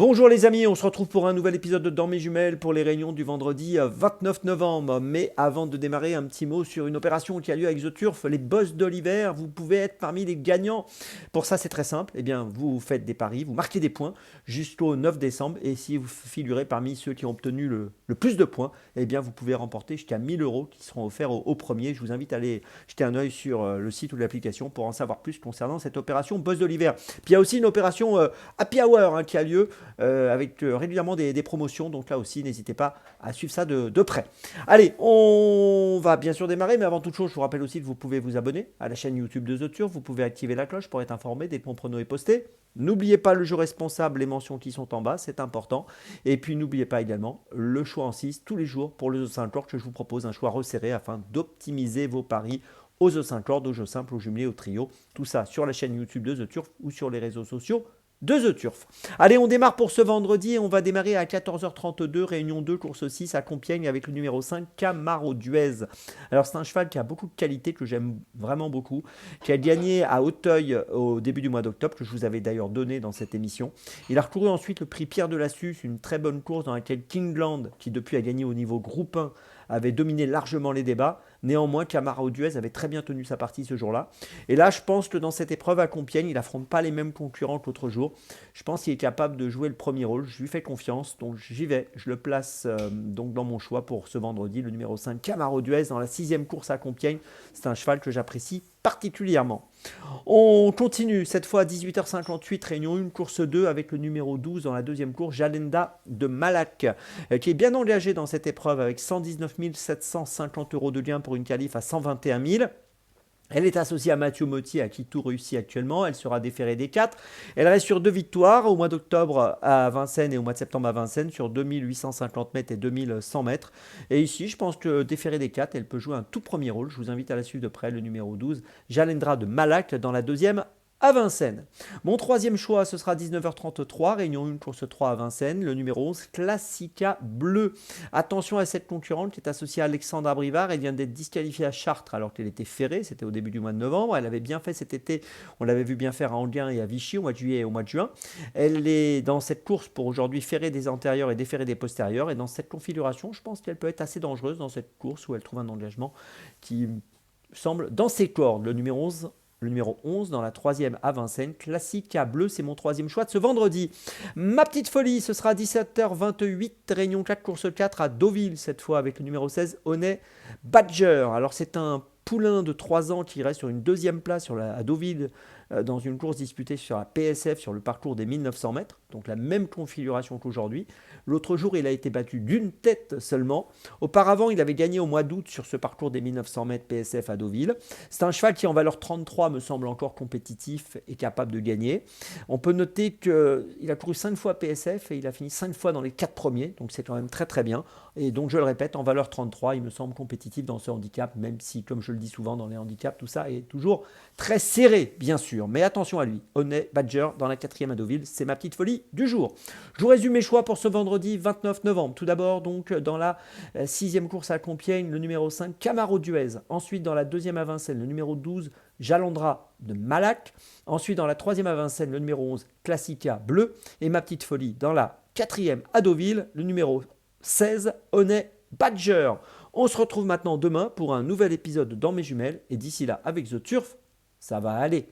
Bonjour les amis, on se retrouve pour un nouvel épisode de Dans mes jumelles pour les réunions du vendredi 29 novembre. Mais avant de démarrer, un petit mot sur une opération qui a lieu avec The Turf, les boss de l'hiver. Vous pouvez être parmi les gagnants. Pour ça, c'est très simple. Eh bien, vous faites des paris, vous marquez des points jusqu'au 9 décembre. Et si vous figurez parmi ceux qui ont obtenu le plus de points, eh bien, vous pouvez remporter jusqu'à 1000 euros qui seront offerts au premier. Je vous invite à aller jeter un œil sur le site ou l'application pour en savoir plus concernant cette opération boss de l'hiver. Puis il y a aussi une opération Happy Hour qui a lieu avec régulièrement des promotions. Donc là aussi, n'hésitez pas à suivre ça de près. Allez, on va bien sûr démarrer, mais avant toute chose, je vous rappelle aussi que vous pouvez vous abonner à la chaîne YouTube de The Turf. Vous pouvez activer la cloche pour être informé dès que mon prono est posté. N'oubliez pas le jeu responsable, les mentions qui sont en bas, c'est important. Et puis n'oubliez pas également le choix en 6 tous les jours pour le The 5 Lord que je vous propose, un choix resserré afin d'optimiser vos paris aux The 5 Lord, aux jeux simples, aux jumelés, au trio. Tout ça sur la chaîne YouTube de The Turf ou sur les réseaux sociaux de The Turf. Allez, on démarre pour ce vendredi. On va démarrer à 14h32, réunion 2, course 6 à Compiègne avec le numéro 5, Camaro Duez. Alors, c'est un cheval qui a beaucoup de qualités, que j'aime vraiment beaucoup, qui a gagné à Auteuil au début du mois d'octobre, que je vous avais d'ailleurs donné dans cette émission. Il a recouru ensuite le prix Pierre de Lassus, une très bonne course dans laquelle Kingland, qui depuis a gagné au niveau groupe 1, avait dominé largement les débats. Néanmoins, Camaro Duez avait très bien tenu sa partie ce jour-là. Et là, je pense que dans cette épreuve à Compiègne, il n'affronte pas les mêmes concurrents que l'autre jour. Je pense qu'il est capable de jouer le premier rôle. Je lui fais confiance, donc j'y vais. Je le place donc dans mon choix pour ce vendredi, le numéro 5, Camaro Duez, dans la 6e course à Compiègne. C'est un cheval que j'apprécie particulièrement. On continue, cette fois à 18h58, réunion 1, course 2, avec le numéro 12 dans la deuxième course, Jalenda de Malak, qui est bien engagé dans cette épreuve avec 119 750 euros de gain pour une qualif à 121 000. Elle est associée à Mathieu Motti, à qui tout réussit actuellement. Elle sera déférée des 4. Elle reste sur 2 victoires au mois d'octobre à Vincennes et au mois de septembre à Vincennes sur 2850 mètres et 2100 mètres. Et ici, je pense que déférée des 4, elle peut jouer un tout premier rôle. Je vous invite à la suivre de près, le numéro 12, Jalendra de Malak, dans la deuxième à Vincennes. Mon troisième choix, ce sera 19h33, réunion 1, course 3 à Vincennes, le numéro 11, Classica Bleu. Attention à cette concurrente qui est associée à Alexandra Brivard. Elle vient d'être disqualifiée à Chartres alors qu'elle était ferrée, c'était au début du mois de novembre. Elle avait bien fait cet été, on l'avait vu bien faire à Anguin et à Vichy au mois de juillet et au mois de juin. Elle est dans cette course pour aujourd'hui ferrer des antérieurs et déferrer des postérieurs. Et dans cette configuration, je pense qu'elle peut être assez dangereuse dans cette course où elle trouve un engagement qui semble dans ses cordes. Le numéro 11 dans la 3e à Vincennes, Classica Bleu, c'est mon troisième choix de ce vendredi. Ma petite folie, ce sera 17h28, réunion 4, course 4 à Deauville, cette fois avec le numéro 16, Honey Badger. Alors c'est un poulain de 3 ans qui reste sur une deuxième place à Deauville dans une course disputée sur la PSF sur le parcours des 1900 mètres, donc la même configuration qu'aujourd'hui. L'autre jour, il a été battu d'une tête seulement. Auparavant, il avait gagné au mois d'août sur ce parcours des 1900 mètres PSF à Deauville. C'est un cheval qui, en valeur 33, me semble encore compétitif et capable de gagner. On peut noter qu'il a couru 5 fois PSF et il a fini 5 fois dans les 4 premiers, donc c'est quand même très très bien. Et donc je le répète, en valeur 33, il me semble compétitif dans ce handicap, même si, comme je le dis souvent dans les handicaps, tout ça est toujours très serré, bien sûr. Mais attention à lui, Honey Badger dans la 4e à Deauville, c'est ma petite folie du jour. Je vous résume mes choix pour ce vendredi 29 novembre. Tout d'abord, donc, dans la 6e course à Compiègne, le numéro 5, Camaro Duez. Ensuite, dans la 2e à Vincennes, le numéro 12, Jalendra de Malak. Ensuite, dans la 3e à Vincennes, le numéro 11, Classica Bleu. Et ma petite folie, dans la 4e à Deauville, le numéro 16, Honey Badger. On se retrouve maintenant demain pour un nouvel épisode dans mes jumelles. Et d'ici là, avec The Turf, ça va aller.